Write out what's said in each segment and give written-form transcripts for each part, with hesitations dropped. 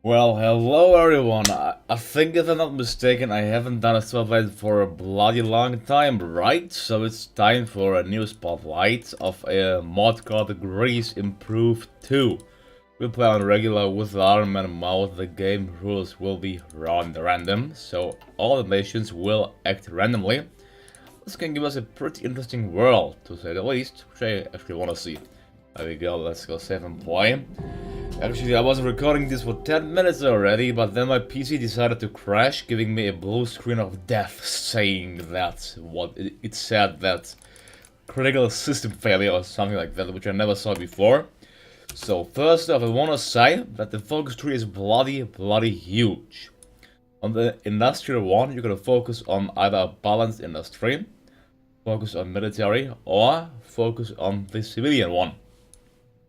Well, hello everyone. I think if I'm not mistaken, I haven't done a spotlight for a bloody long time, right? So it's time for a new spotlight of a mod called Greece Improved 2. We'll play on regular with the arm and mouse. The game rules will be random, so all the nations will act randomly. This can give us a pretty interesting world, to say the least, which I actually want to see. There we go, let's go save and play. Actually, I was recording this for 10 minutes already, but then my PC decided to crash, giving me a blue screen of death, saying that it said that critical system failure or something like that, which I never saw before. So first off, I want to say that the focus tree is bloody huge. On the industrial one, you're gonna focus on either balanced industry, focus on military, or focus on the civilian one.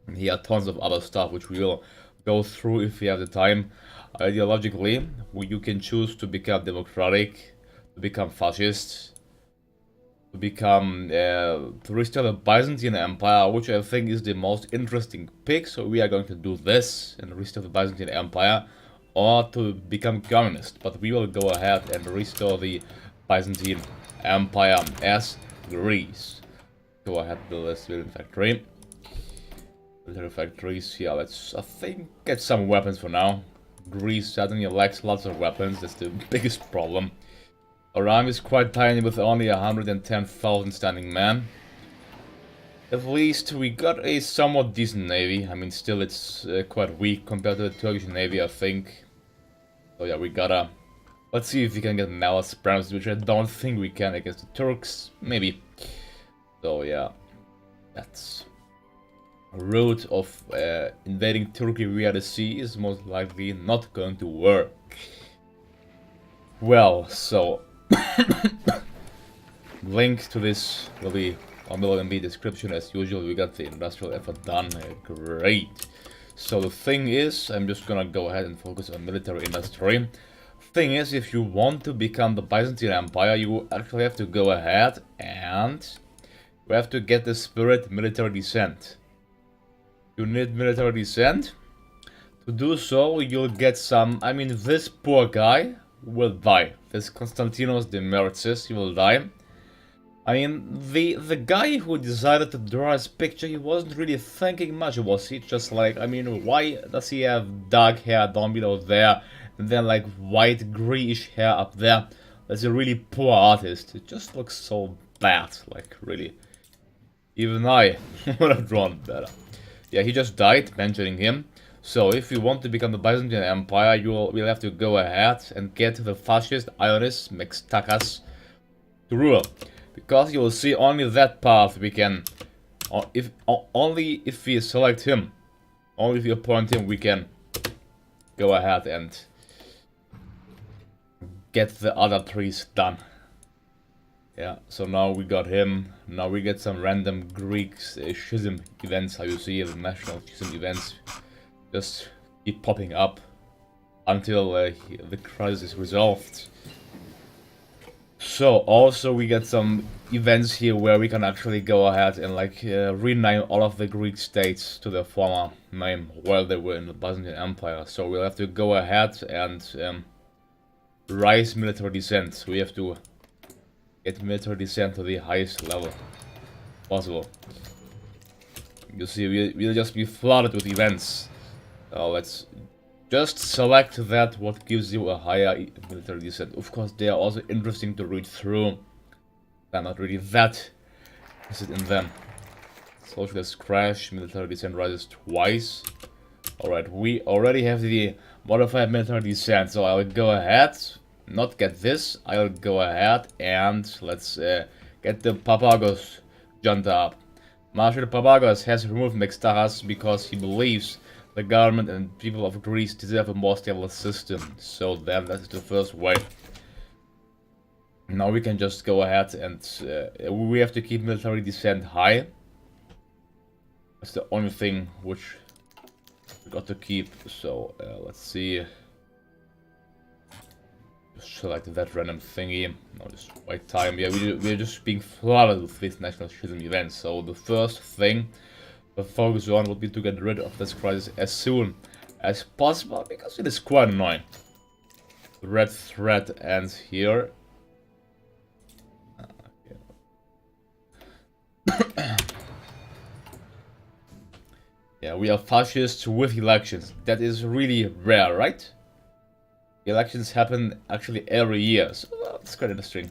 And here are tons of other stuff which we will go through if we have the time. Ideologically, you can choose to become democratic, to become fascist, to restore the Byzantine Empire, which I think is the most interesting pick. So we are going to do this and restore the Byzantine Empire, or to become communist. But we will go ahead and restore the Byzantine Empire as Greece. Go ahead, build a civilian factory. Military factories, yeah, let's, I think, get some weapons for now. Greece certainly lacks lots of weapons, that's the biggest problem. Our army is quite tiny with only 110,000 standing men. At least we got a somewhat decent navy. I mean, still it's quite weak compared to the Turkish navy, I think. So yeah, we gotta... Let's see if we can get Malas premises, which I don't think we can against the Turks. Maybe. So yeah, that's... route of invading Turkey via the sea is most likely not going to work. Well, so link to this will be on the LMB description as usual. We got the industrial effort done. Great. So the thing is, I'm just gonna go ahead and focus on military industry. Thing is, if you want to become the Byzantine Empire, you actually have to go ahead and you have to get the spirit military descent. You need military descent. To do so, you'll get some... I mean, this poor guy will die. This Konstantinos Demertzis, he will die. I mean, the guy who decided to draw his picture, he wasn't really thinking much, was he? Just like, I mean, why does he have dark hair down below there, and then like white greyish hair up there? That's a really poor artist. It just looks so bad, like really. Even I would have drawn better. Yeah, he just died, mentioning him. So if you want to become the Byzantine Empire, will have to go ahead and get the fascist Ionis Mextakas to rule. Because you will see only that path we can... only if we select him, only if we appoint him, we can go ahead and get the other trees done. Yeah, so now we got him. Now we get some random Greek Schism events. How you see the national Schism events just keep popping up until the crisis is resolved. So also we get some events here where we can actually go ahead and like rename all of the Greek states to their former name while they were in the Byzantine Empire. So we'll have to go ahead and rise military descent. We have to get military descent to the highest level possible. You see, we'll just be flooded with events. Let's just select that what gives you a higher military descent. Of course, they are also interesting to read through. They're not really that interested in them. Socialist crash, military descent rises twice. Alright, we already have the modified military descent, so I'll go ahead. Not get this, I'll go ahead and let's get the Papagos junta up. Marshal Papagos has removed Mextaras because he believes the government and people of Greece deserve a more stable system. So then that's the first way. Now we can just go ahead and we have to keep military descent high. That's the only thing which we got to keep. So let's see. Select that random thingy. No, just wait time. Yeah, we're just being flooded with these national Schism events. So the first thing the focus on would be to get rid of this crisis as soon as possible, because it is quite annoying. The red thread ends here. Yeah, we are fascists with elections. That is really rare, right? Elections happen actually every year, so that's quite interesting.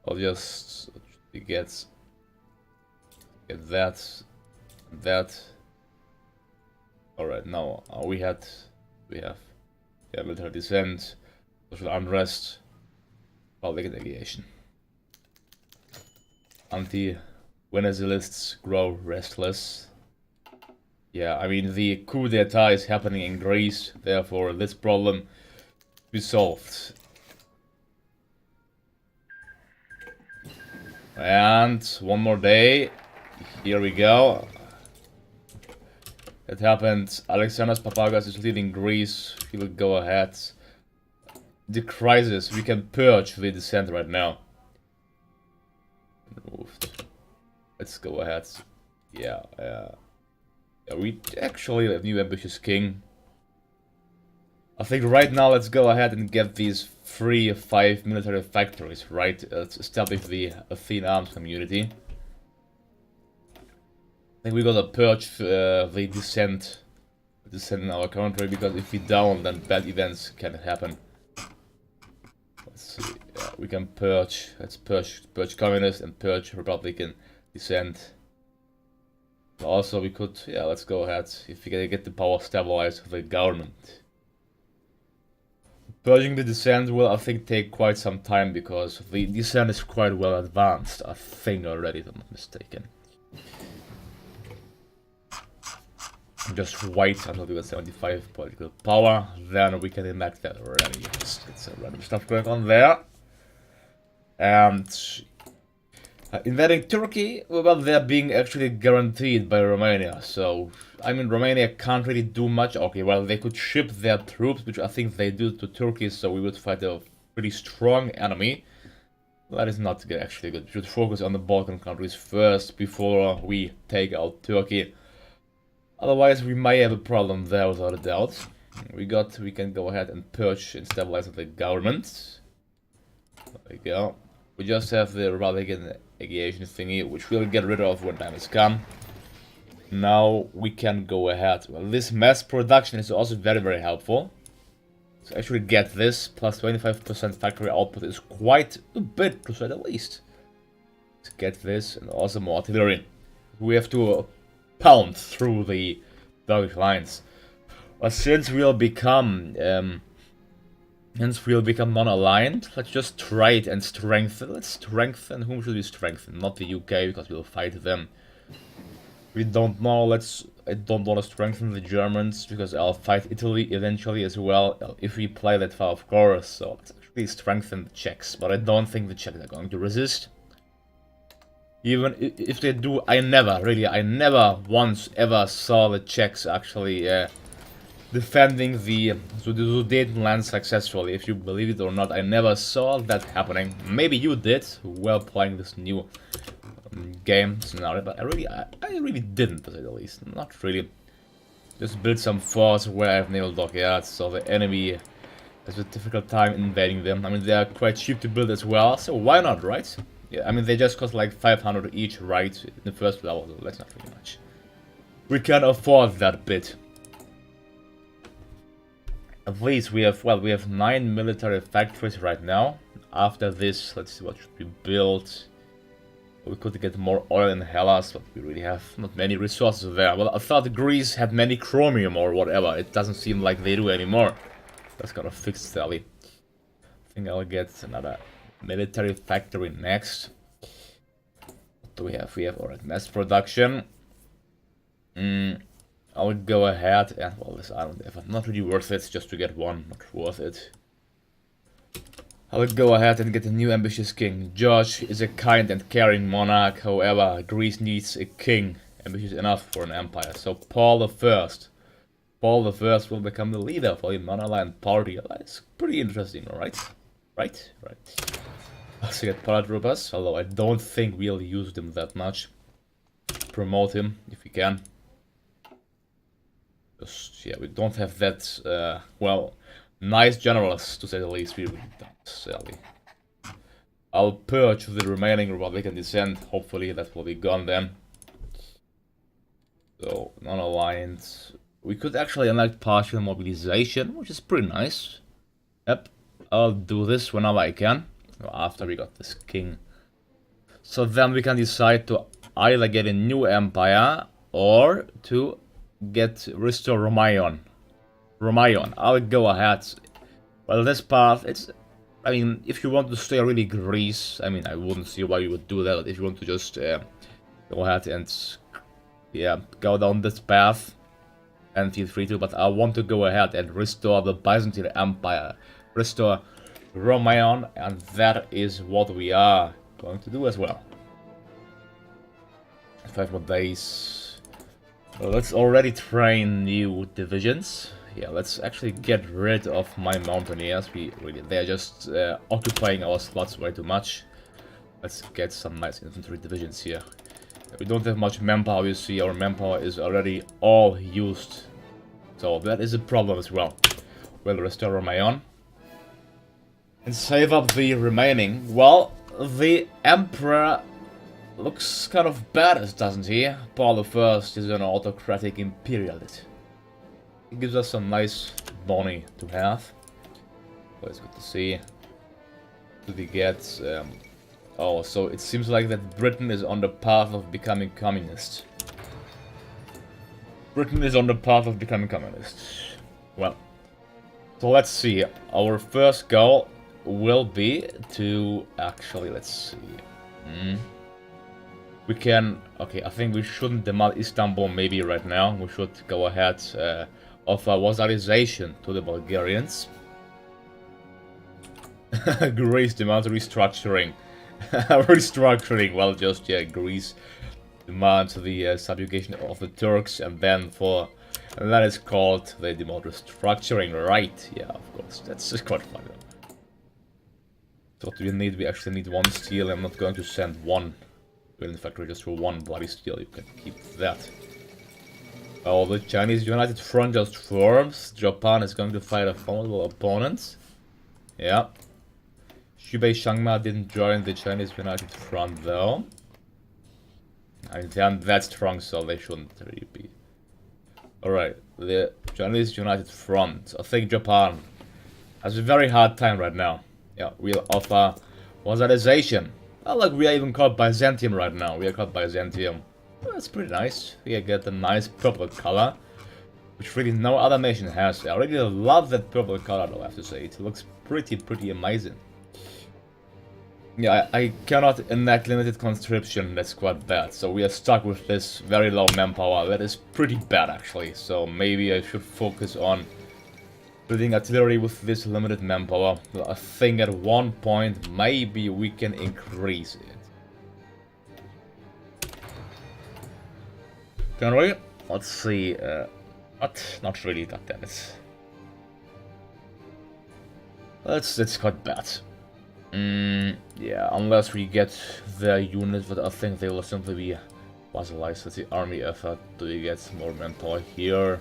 I'll just get that. Alright, now we have military dissent, social unrest, public indignation. Anti-Venezuelists grow restless. Yeah, I mean, the coup d'etat is happening in Greece, therefore this problem be solved. And one more day. Here we go. It happened. Alexandros Papagas is leading Greece. He will go ahead. The crisis. We can purge the dissent right now. Removed. Let's go ahead. Yeah, we actually have a new ambitious king. I think right now let's go ahead and get these 5 military factories, right? Let's establish the Athene Arms community. I think we gotta purge the dissent in our country, because if we don't, then bad events can happen. Let's see. Yeah, we can purge. Let's purge communist and purge Republican dissent. Also, we could, yeah, let's go ahead. If we can get the power stabilized of the government. Purging the dissent will, I think, take quite some time, because the dissent is quite well advanced, I think, already, if I'm not mistaken. Just wait until we get 75 political power, then we can enact that already. Just get some random stuff going on there. And invading Turkey, well, they're being actually guaranteed by Romania. So, I mean, Romania can't really do much. Okay, well, they could ship their troops, which I think they do to Turkey, so we would fight a pretty strong enemy. That is not actually good. We should focus on the Balkan countries first before we take out Turkey. Otherwise, we might have a problem there without a doubt. We can go ahead and purge and stabilize the government. There we go. We just have the Republican aviation thingy, which we'll get rid of when time has come. Now we can go ahead. Well, this mass production is also very, very helpful. So actually get this, plus 25% factory output is quite a bit, to say the least. Let's get this, and also more artillery. We have to pound through the Turkish lines. But since we'll become non-aligned, let's just try it and strengthen. Let's strengthen. Whom should we strengthen? Not the UK, because we'll fight them. We don't know. I don't want to strengthen the Germans, because I'll fight Italy eventually as well, if we play that far, of course. So let's actually strengthen the Czechs, but I don't think the Czechs are going to resist. Even if they do, I never once ever saw the Czechs actually defending the Sudetenland successfully. If you believe it or not, I never saw that happening. Maybe you did, while playing this new game scenario, but I really didn't, to say the least. Not really. Just build some forts where I have naval dockyards, so the enemy has a difficult time invading them. I mean, they are quite cheap to build as well, so why not, right? Yeah, I mean, they just cost like 500 each, right, in the first level, so that's not really much. We can afford that bit. At least we have 9 military factories right now. After this, let's see what should be built. We could get more oil in Hellas, but we really have not many resources there. Well, I thought Greece had many chromium or whatever. It doesn't seem like they do anymore. That's gonna fix Sally. I think I'll get another military factory next. What do we have? We have, alright, mass production. I would go ahead and, well, this island effort, not really worth it, just to get one, not worth it. I would go ahead and get a new ambitious king. George is a kind and caring monarch, however, Greece needs a king ambitious enough for an empire. So Paul I. Paul I will become the leader for the non-aligned party. That's pretty interesting, alright? Right. Also get paratroopers, although I don't think we'll use them that much. Promote him, if we can. Just, yeah, we don't have that, well, nice generals, to say the least. We really don't, sadly. I'll purge the remaining Republican descent. Hopefully that will be gone then. So, non-aligned. We could actually enact partial mobilization, which is pretty nice. Yep, I'll do this whenever I can, after we got this king. So then we can decide to either get a new empire or to restore Romayon. I'll go ahead. Well, this path, I mean, if you want to stay really Greece, I mean, I wouldn't see why you would do that. If you want to just go ahead and, yeah, go down this path, and feel free to, but I want to go ahead and restore the Byzantine Empire, restore Romayon, and that is what we are going to do as well. 5 more days. Well, let's already train new divisions. Yeah, let's actually get rid of my mountaineers. They're just occupying our slots way too much. Let's get some nice infantry divisions here. We don't have much manpower, you see, our manpower is already all used. So that is a problem as well. We'll restore Romayon. And save up the remaining. Well, the Emperor looks kind of bad, doesn't he? Paul I is an autocratic imperialist. He gives us some nice money to have. Always good to see. Do we get... oh, so it seems like that Britain is on the path of becoming communist. Britain is on the path of becoming communist. Well, so let's see. Our first goal will be to actually, let's see. We can, okay, I think we shouldn't demand Istanbul maybe right now. We should go ahead, offer vassalization to the Bulgarians. Greece demands restructuring. Restructuring, well, just, yeah, Greece demands the subjugation of the Turks, and then that is called, they demand restructuring, right? Yeah, of course, that's just quite funny. So what do we need? We actually need 1 steel. I'm not going to send 1 in fact, just for 1 bloody steel. You can keep that. Oh, the Chinese United Front just forms. Japan is going to fight a formidable opponent. Yeah. Hubei Shangma didn't join the Chinese United Front though. I mean, they aren't that strong, so they shouldn't really be. Alright, the Chinese United Front. I think Japan has a very hard time right now. Yeah, we'll offer vassalization. Oh, look, we are even called Byzantium right now. We are called Byzantium. Well, that's pretty nice. We get a nice purple color, which really no other nation has. I really love that purple color, though, I have to say. It looks pretty amazing. Yeah, I cannot enact limited conscription. That's quite bad. So we are stuck with this very low manpower. That is pretty bad, actually. So maybe I should focus on building artillery with this limited manpower. I think at one point maybe we can increase it. Can we? Let's see. Not really. God damn it. That's quite bad. Yeah, unless we get their unit, but I think they will simply be vassalized. Let's see, army effort. Do we get more manpower here?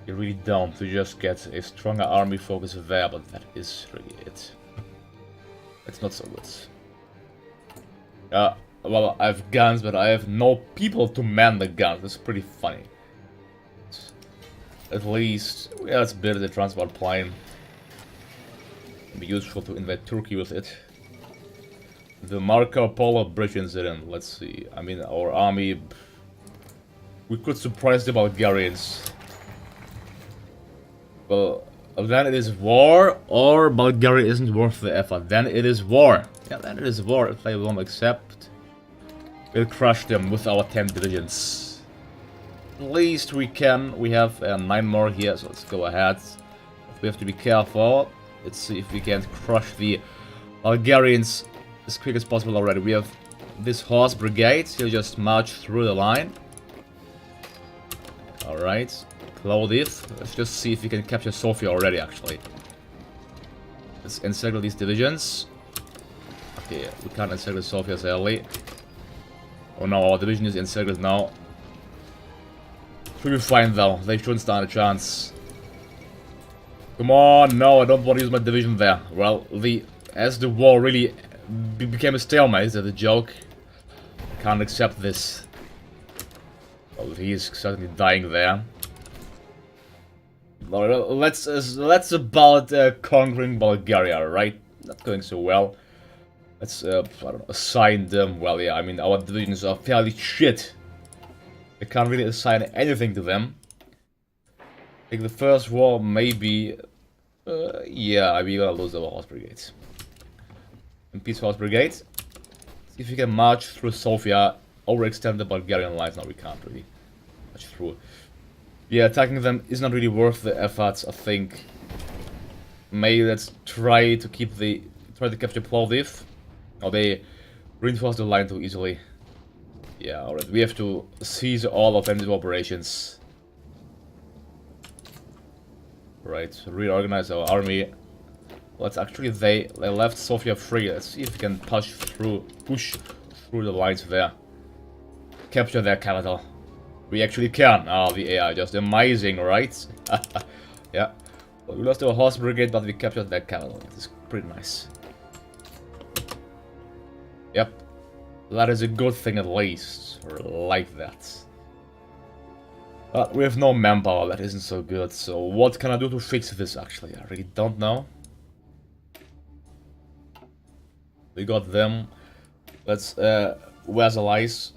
You really don't. We just get a stronger army focus there, but that is really it. It's not so good. Well, I have guns, but I have no people to man the guns. That's pretty funny. At least, yeah, let's build a transport plane. It'd be useful to invade Turkey with it. The Marco Polo Bridge incident. Let's see. I mean, our army. We could surprise the Bulgarians. Well, then it is war, or Bulgaria isn't worth the effort. Then it is war. Yeah, then it is war. If they won't accept, we'll crush them with our 10 divisions. At least we can. We have 9 more here, so let's go ahead. We have to be careful. Let's see if we can crush the Bulgarians as quick as possible already. We have this horse brigade. He'll just march through the line. Alright. Plovdiv. Let's just see if we can capture Sofia already, actually. Let's encircle these divisions. Okay, we can't encircle Sofia as early. Oh no, our division is encircled now. Should be fine though. They shouldn't stand a chance. Come on, no, I don't want to use my division there. Well, as the war really became a stalemate, that's a joke. Can't accept this. Well, he is certainly dying there. Well, let's about conquering Bulgaria, right? Not going so well. Let's I don't know, assign them. Well, yeah, I mean our divisions are fairly shit. I can't really assign anything to them. I think the first war maybe. Yeah, we're gonna lose our horse brigades. And peace horse brigade. See if we can march through Sofia, overextend the Bulgarian lines. No, we can't really march through. Yeah, attacking them is not really worth the efforts, I think. Maybe let's try to capture Plovdiv. Oh, they reinforced the line too easily. Yeah, alright, we have to seize all offensive operations. Right, reorganize our army. Let's actually, they left Sofia free. Let's see if we can push through the lines there. Capture their capital. We actually can. Oh, the AI, just amazing, right? Yeah. Well, we lost our horse brigade, but we captured their capital. It's pretty nice. Yep. That is a good thing at least. Or like that. But we have no manpower, that isn't so good. So what can I do to fix this actually? I really don't know. We got them. Let's vassalize.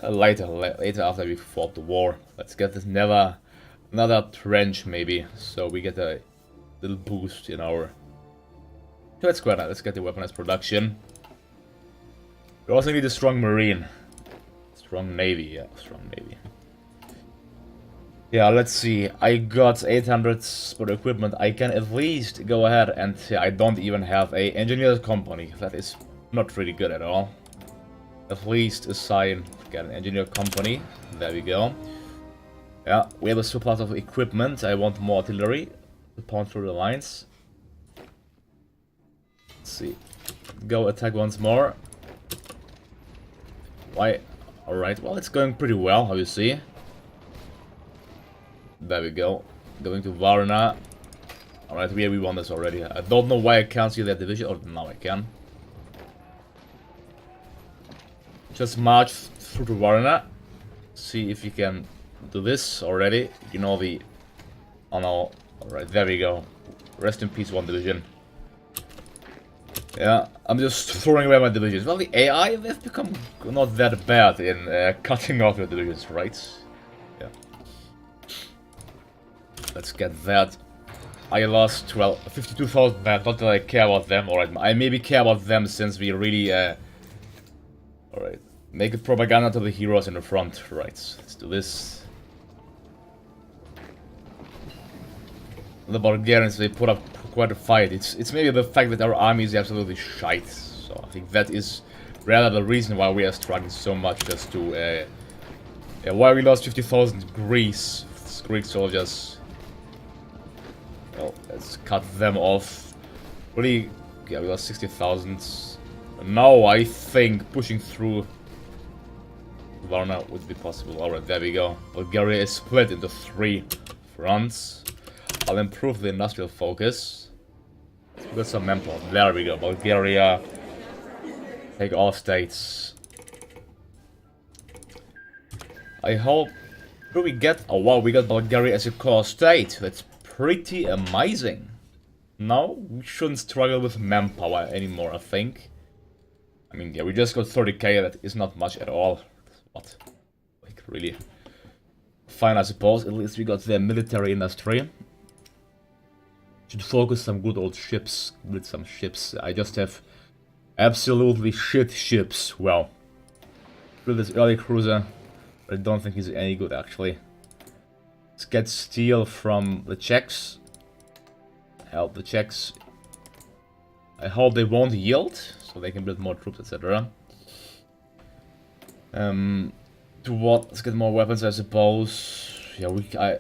Later after we fought the war. Let's get this another trench maybe. So we get a little boost in our... Let's go ahead, let's get the weaponized production. We also need a strong marine. Strong navy, yeah, strong navy. Yeah, let's see. I got 800 sport equipment. I can at least go ahead and I don't even have a engineer's company. That is not really good at all. At least assign, get an engineer company. There we go. Yeah, we have a surplus of equipment. I want more artillery to pound through the lines. Let's see. Go attack once more. Why? Alright, well, it's going pretty well, how you see. There we go. Going to Varna. Alright, we won this already. I don't know why I can't see that division. Oh, now I can. Just march through to Varna. See if you can do this already. You know the... Oh no. Alright, there we go. Rest in peace, one division. Yeah, I'm just throwing away my divisions. Well, the AI, they've become not that bad in cutting off your divisions, right? Yeah. Let's get that. I lost, well, 52,000 men. Not that I care about them. Alright, I maybe care about them since we really... Alright. Make a propaganda to the heroes in the front. Right, let's do this. The Bulgarians, they put up quite a fight. It's maybe the fact that our army is absolutely shite. So I think that is rather the reason why we are struggling so much, just to... why we lost 50,000 Greek soldiers. Well, let's cut them off. Really, yeah, we lost 60,000. Now I think pushing through Varna would be possible. Alright, there we go. Bulgaria is split into 3 fronts. I'll improve the industrial focus. We got some manpower. There we go. Bulgaria. Take all states. I hope... Do we get... Oh wow, we got Bulgaria as a core state. That's pretty amazing. Now, we shouldn't struggle with manpower anymore, I think. I mean, yeah, we just got 30k. That is not much at all. What? Like, really? Fine, I suppose. At least we got the military industry. Should focus some good old ships. Build some ships. I just have absolutely shit ships. Well, build this early cruiser. But I don't think he's any good, actually. Let's get steel from the Czechs. Help the Czechs. I hope they won't yield, so they can build more troops, etc. To what? Let's get more weapons, I suppose. Yeah,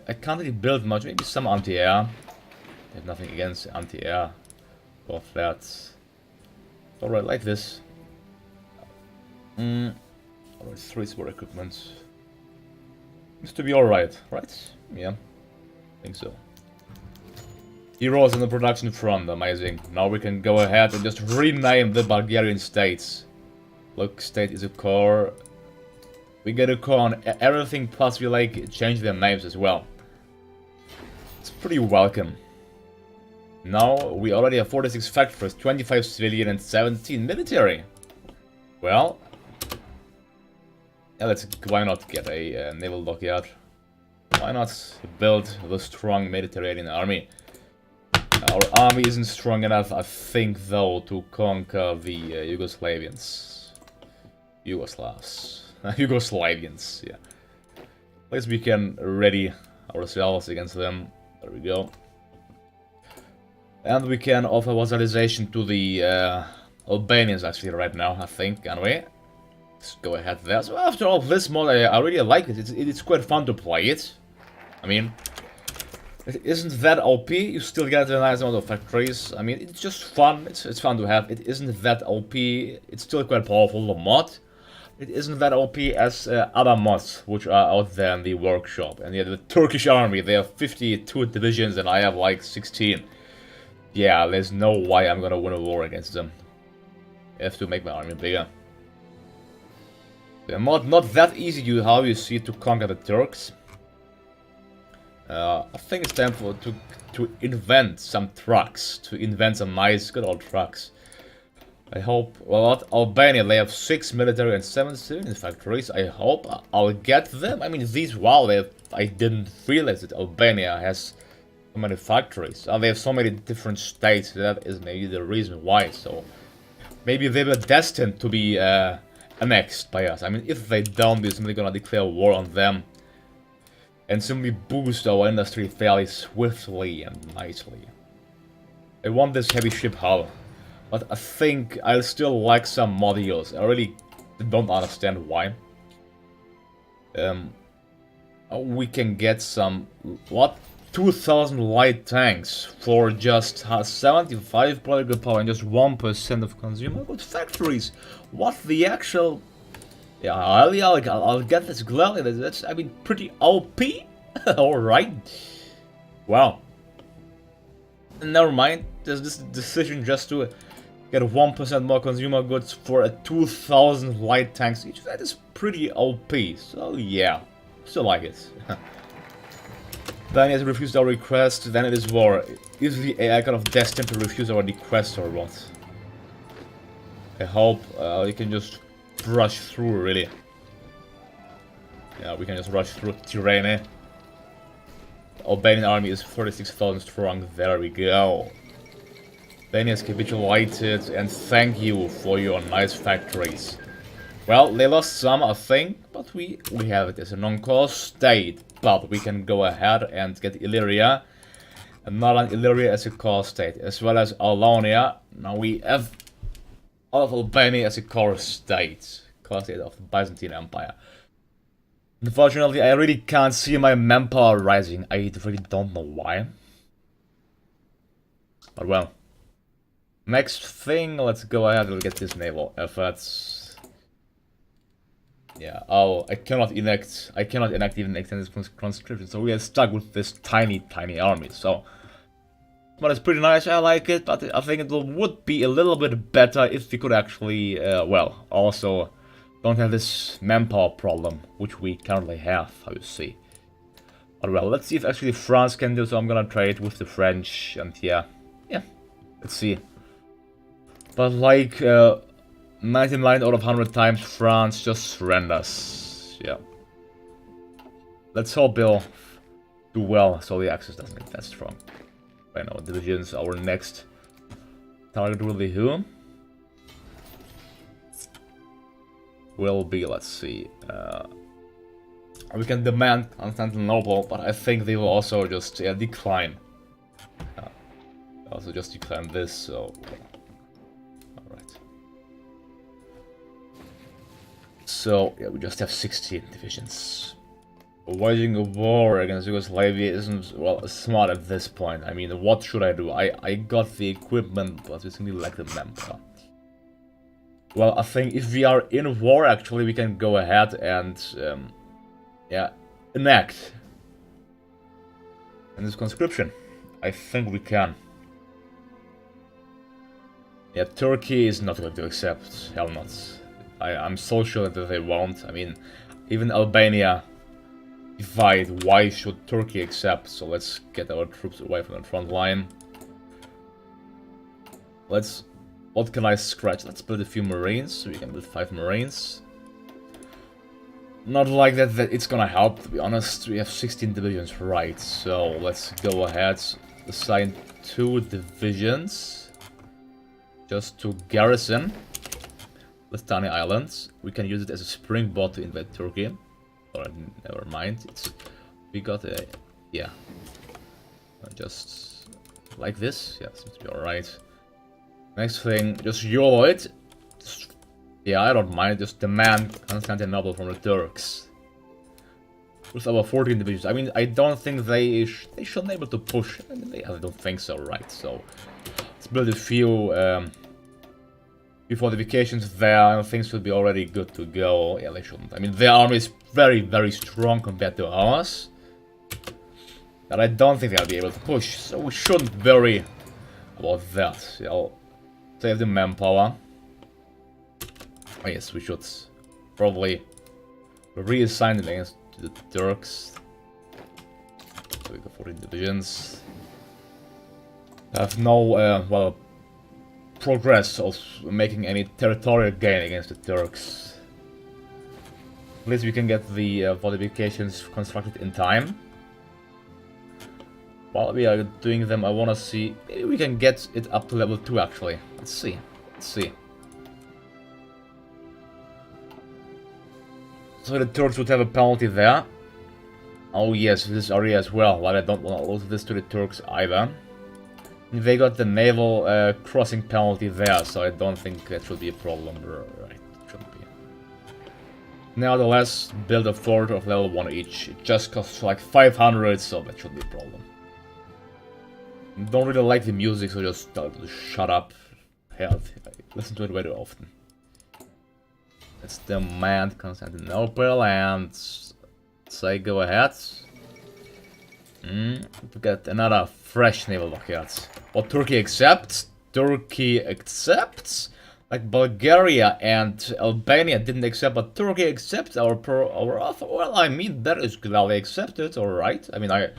I can't really build much. Maybe some anti-air. I have nothing against anti-air. Or flats. Alright, like this. Alright, 3 sport equipment. Seems to be alright, right? Yeah, I think so. Heroes on the production front, amazing. Now we can go ahead and just rename the Bulgarian states. Look, state is a core. We get a core on everything, plus we like change their names as well. It's pretty welcome. Now we already have 46 factories, 25 civilian and 17 military. Well, yeah, why not get a naval dockyard? Why not build the strong Mediterranean army? Our army isn't strong enough, I think, though, to conquer the Yugoslavs, yeah. At least we can ready ourselves against them. There we go. And we can offer vassalization to the Albanians, actually, right now, I think, can we? Let's go ahead there. So after all, this mod, I really like it. It's quite fun to play it. I mean, it isn't that OP, you still get a nice amount of factories. I mean, it's just fun, it's fun to have. It isn't that OP, it's still quite powerful, the mod. It isn't that OP as other mods, which are out there in the workshop. And yeah, the Turkish army, they have 52 divisions and I have like 16. Yeah, there's no way I'm gonna win a war against them. I have to make my army bigger. They're not that easy, how you see, to conquer the Turks. I think it's time to invent some trucks, to invent some nice, good old trucks. I hope, well, Albania, they have 6 military and 7 civilian factories. I hope I'll get them. I mean, I didn't realize that Albania has so many factories. They have so many different states, that is maybe the reason why. So, maybe they were destined to be annexed by us. I mean, if they don't, we're simply gonna declare war on them. And simply boost our industry fairly swiftly and nicely. I want this heavy ship hull, but I think I'll still like some modules. I really don't understand why. We can get some, what? 2,000 light tanks for just 75 political power and just 1% of consumer goods factories. What the actual... Yeah, I'll get this gladly. That's, I mean, pretty OP. Alright. Wow. Never mind. There's this decision just to get 1% more consumer goods for a 2,000 light tanks each. That is pretty OP. So yeah, still like it. Then it refused our request. Then it is war. Is the AI kind of destined to refuse our request or what? I hope we can just rush through, really. Yeah, we can just rush through Tirana. Albanian army is 36,000 strong. There we go. Albania is capitulated, and thank you for your nice factories. Well, they lost some, I think, but we have it as a non-core state. But we can go ahead and get Illyria, and Northern Illyria as a core state, as well as Alaunia. Now we have all of Albania as a core state of the Byzantine Empire. Unfortunately, I really can't see my manpower rising. I really don't know why. But well. Next thing, let's go ahead and get this naval efforts. Yeah, oh, I cannot enact even extended conscription, so we are stuck with this tiny army, so... But it's pretty nice, I like it, but I think it would be a little bit better if we could actually, well, also don't have this manpower problem, which we currently have, how you see. But well, let's see if actually France can do so. I'm gonna trade with the French, and yeah, let's see. But like, 99 out of 100 times France just surrenders, yeah. Let's hope they'll do well, so the Axis doesn't get that strong. Right now, divisions, our next target will be who? Will be, let's see, we can demand Constantinople, but I think they will also just decline. Also just decline this, so... Alright. So, yeah, we just have 16 divisions. Waging a war against Yugoslavia isn't, well, smart at this point. I mean, what should I do? I got the equipment, but we simply lack the manpower. Well, I think if we are in war, actually, we can go ahead and, yeah, enact in this conscription? I think we can. Yeah, Turkey is not going to accept. Hell not. I'm so sure that they won't. I mean, even Albania divide. Why should Turkey accept? So let's get our troops away from the front line. Let's... What can I scratch? Let's build a few marines. So we can build 5 marines. Not like that it's gonna help, to be honest. We have 16 divisions, right. So let's go ahead. Assign 2 divisions. Just to garrison this tiny island. We can use it as a springboard to invade Turkey. Alright, never mind. We got a... yeah. Just like this. Yeah, seems to be alright. Next thing, just YOLO it. Yeah, I don't mind. Just demand Constantinople from the Turks. With our 14 divisions. I mean, I don't think they should be able to push. I mean, I don't think so, right? So, let's build a few fortifications there, and things should be already good to go. Yeah, they shouldn't. I mean, their army is very, very strong compared to ours. But I don't think they'll be able to push, so we shouldn't worry about that. Yeah, I'll save the manpower. Oh yes, we should probably reassign it against the Turks. So we got 14 divisions. I have no, well, progress of making any territorial gain against the Turks. At least we can get the fortifications constructed in time. While we are doing them, I want to see... maybe we can get it up to level 2 actually. Let's see. Let's see. So the Turks would have a penalty there. Oh yes, this area as well. Well, I don't want to lose this to the Turks either. They got the naval crossing penalty there, so I don't think that should be a problem. Right, it shouldn't be. Nevertheless, build a fort of level 1 each. It just costs like 500, so that should be a problem. Don't really like the music, so just shut up. Hell, I listen to it very often. Let's demand Constantinople and say go ahead. To get another fresh naval blockade. Well, Turkey accepts. Turkey accepts. Like Bulgaria and Albania didn't accept, but Turkey accepts our offer. Well, I mean, that is gladly accepted, alright. I mean, I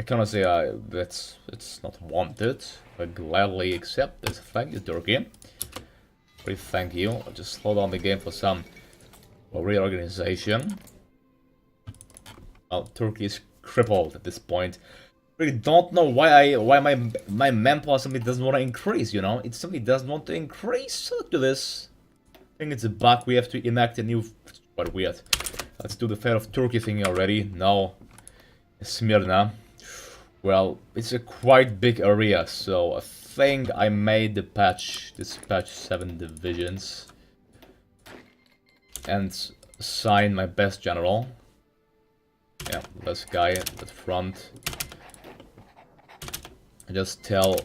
cannot say it's not wanted. I gladly accept this. Thank you, Turkey. Really, thank you. I'll just slow down the game for some reorganization. Well, Turkey is crippled at this point. Really don't know why my manpower simply doesn't want to increase, you know? It simply doesn't want to increase. Look to this. I think it's a bug. We have to enact a new... quite weird. Let's do the Fate of Turkey thing already. No. Smyrna. Well, it's a quite big area, so I think I made the dispatch 7 divisions. And assign my best general. Yeah, this guy at the front. And just tell...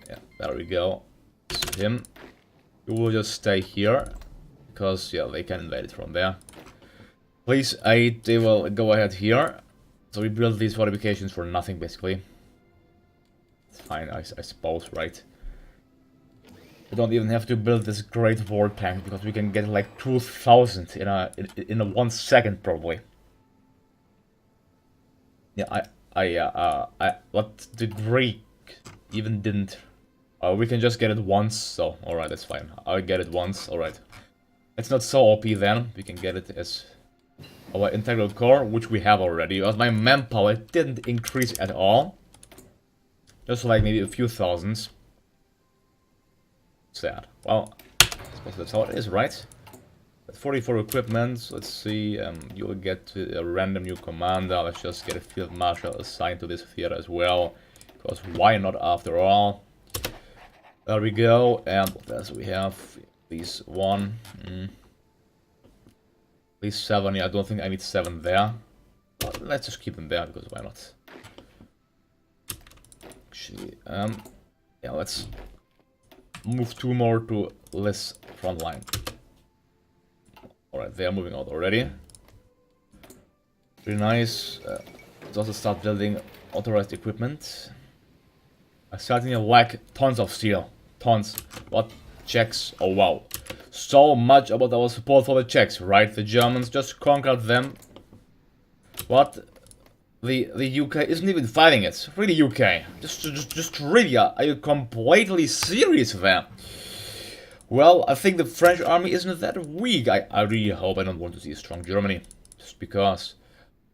yeah, there we go. To him. You will just stay here. Because, yeah, they can invade it from there. Please aid, they will go ahead here. So we build these fortifications for nothing, basically. It's fine, I suppose, right? We don't even have to build this great war tank, because we can get like 2,000 in a 1 second, probably. Yeah, what the Greek even didn't... we can just get it once, so alright, that's fine. I'll get it once, alright. It's not so OP then, we can get it as our integral core, which we have already. Because my manpower didn't increase at all. Just like maybe a few thousands. Sad. Well, I suppose that's how it is, right? At 44 equipment, let's see, you'll get a random new commander. Let's just get a field marshal assigned to this theater as well. Because why not after all? There we go, and what else we have? These 1. These 7, yeah, I don't think I need 7 there. But let's just keep them there, because why not? Actually, yeah, let's move 2 more to less front line. Alright, they are moving out already. Pretty nice. Let's also start building authorized equipment. I certainly lack tons of steel. Tons. What? Czechs? Oh wow. So much about our support for the Czechs, right? The Germans just conquered them. What? The UK isn't even fighting it. Really, UK? Just really? Are you completely serious there? Well, I think the French army isn't that weak. I really hope I don't want to see a strong Germany. Just because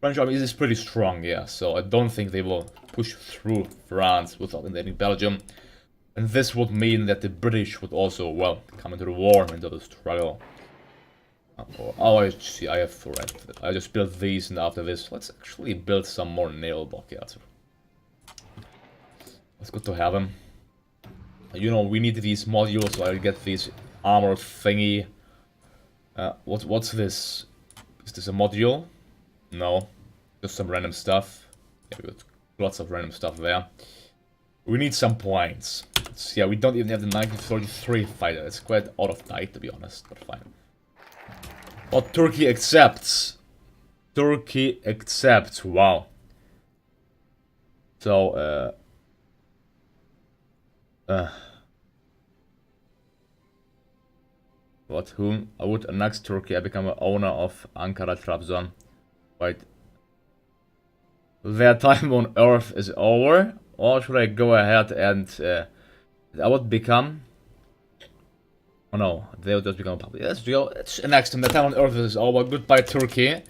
French army is pretty strong, yeah. So I don't think they will push through France without invading Belgium. And this would mean that the British would also, well, come into the war, into the struggle. Oh, I see, I have red. I just built these, and after this, let's actually build some more naval blockades. It's good to have them. You know, we need these modules, so I'll get these armor thingy. What's this? Is this a module? No. Just some random stuff. Yeah, we got lots of random stuff there. We need some planes. Yeah, we don't even have the 1933 fighter. It's quite out of date, to be honest, but fine. But Turkey accepts. Turkey accepts. Wow. So, what? Whom? I would annex Turkey. I become an owner of Ankara Trabzon. Right. Their time on Earth is over. Or should I go ahead and I would become? Oh no, they would just become public. Let's go. Let's annex them. The time on Earth is over. Goodbye, Turkey.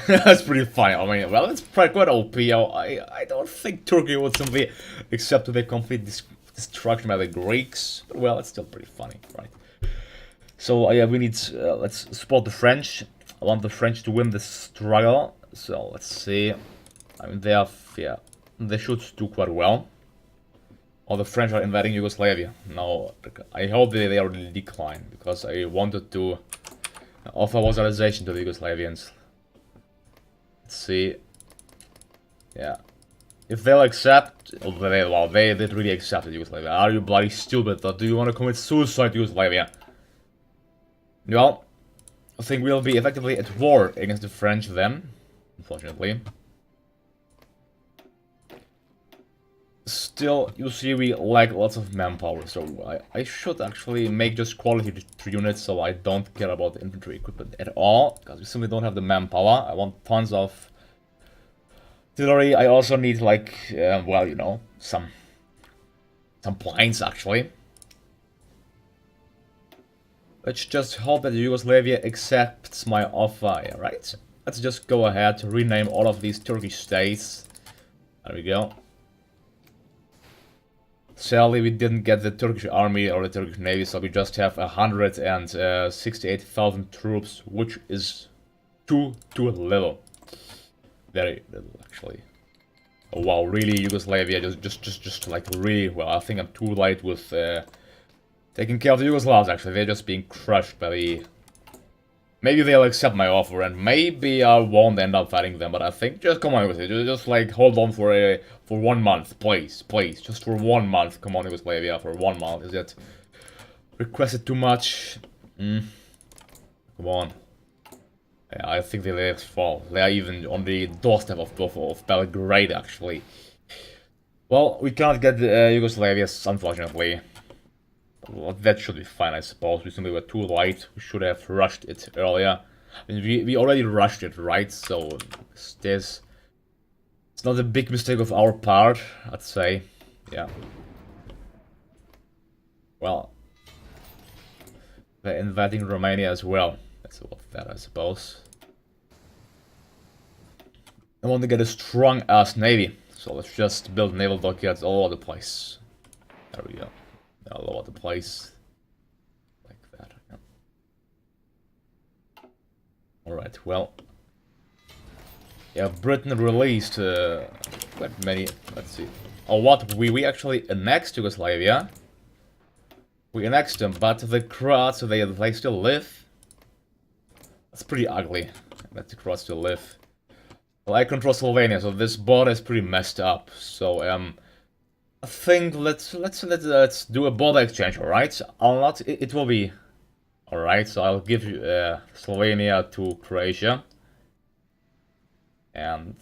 That's pretty fine. I mean, well, it's quite OP. I don't think Turkey would simply accept the complete destruction by the Greeks. But well, it's still pretty funny, right? So yeah, we need. Let's support the French. I want the French to win this struggle. So let's see. I mean, they should do quite well. Oh, the French are invading Yugoslavia. No, I hope they are in decline, because I wanted to offer vassalization to the Yugoslavians. Let's see. Yeah. If they'll accept... Well, they did really accept Yugoslavia. Are you bloody stupid? Or do you want to commit suicide, Yugoslavia? Well, I think we'll be effectively at war against the French then, unfortunately. Still, you see, we lack lots of manpower, so I should actually make just quality 3 units, so I don't care about the infantry equipment at all, because we simply don't have the manpower. I want tons of artillery. I also need, like, well, you know, some planes, actually. Let's just hope that Yugoslavia accepts my offer, right? Let's just go ahead to rename all of these Turkish states. There we go. Sadly, we didn't get the Turkish army or the Turkish navy, so we just have 168,000 troops, which is too little. Very little, actually. Oh wow, really, Yugoslavia, just like really well. I think I'm too late with taking care of the Yugoslavs. Actually, they're just being crushed by the. Maybe they'll accept my offer, and maybe I won't end up fighting them. But I think just come on with it. Just like hold on for 1 month, please, just for 1 month. Come on, Yugoslavia, for 1 month. Is that requested too much? Come on. Yeah, I think they fall. They are even on the doorstep of Belgrade, actually. Well, we cannot get Yugoslavia, unfortunately. Well, that should be fine, I suppose. We simply were too late. We should have rushed it earlier. I mean, we already rushed it, right? So it's not a big mistake of our part, I'd say. Yeah. Well, they're invading Romania as well. That's about that, I suppose. I want to get a strong-ass navy. So let's just build naval dockyards all over the place. There we go. All over the place. Like that. Yeah. Alright, well. Yeah, Britain released quite many. Let's see. Oh, what? We actually annexed Yugoslavia. We annexed them, but the Croats, they still live. That's pretty ugly. That the Croats still live. Well, I control Slovenia, so this border is pretty messed up. So, I think let's do a border exchange, alright? It will be alright, so I'll give Slovenia to Croatia. And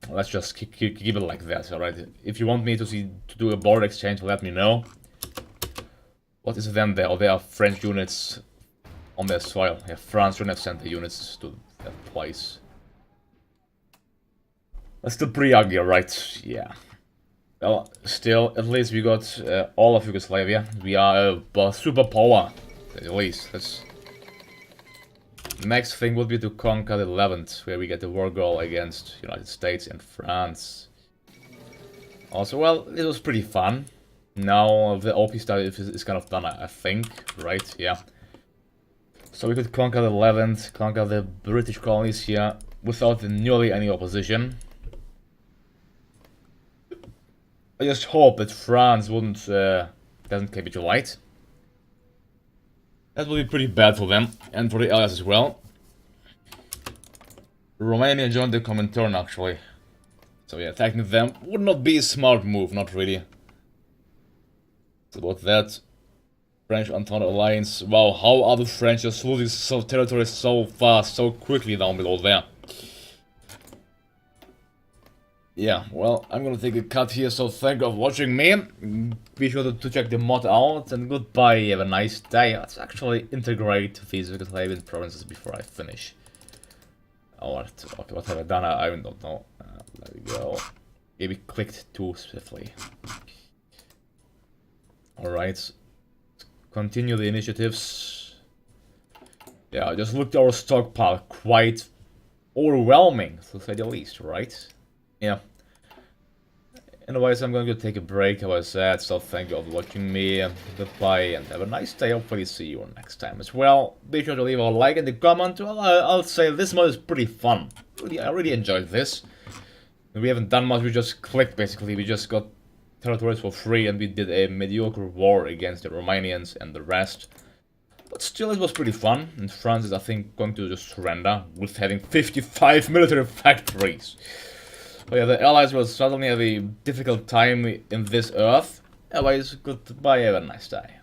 let's just keep it like that, alright? If you want me to do a border exchange, let me know. What is then there? Oh, there are French units on their soil. Yeah, France shouldn't have sent the units to that twice. That's still pretty ugly, right? Yeah. Well, still, at least we got all of Yugoslavia. We are a superpower, at least. Next thing would be to conquer the Levant, where we get the war goal against United States and France. Also, well, it was pretty fun. Now the OP stuff is kind of done, I think, right? Yeah. So we could conquer the Levant, conquer the British colonies here without nearly any opposition. I just hope that France doesn't capitulate. That would be pretty bad for them, and for the Allies as well. Romania joined the Comintern, actually. So yeah, attacking them would not be a smart move, not really. It's about that. French Entente Alliance. Wow, how are the French just losing territory so fast, so quickly down below there? Yeah, well, I'm gonna take a cut here, so thank you for watching me. Be sure to check the mod out, and goodbye, have a nice day. Let's actually integrate these Yugoslavian provinces before I finish. Oh, okay, what have I done? I don't know. There we go. Maybe clicked too swiftly. Alright. Continue the initiatives. Yeah, I just looked at our stockpile. Quite overwhelming, to say the least, right? Yeah. Anyways, I'm going to take a break, as I said, so thank you all for watching me, goodbye, and have a nice day. Hopefully see you next time as well. Be sure to leave a like and a comment. Well, I'll say this mod is pretty fun. I really enjoyed this. We haven't done much, we just clicked, basically. We just got territories for free, and we did a mediocre war against the Romanians and the rest. But still, it was pretty fun, and France is, I think, going to just surrender with having 55 military factories. But yeah, the Allies will certainly have a difficult time in this Earth. Anyways, goodbye, have a nice day.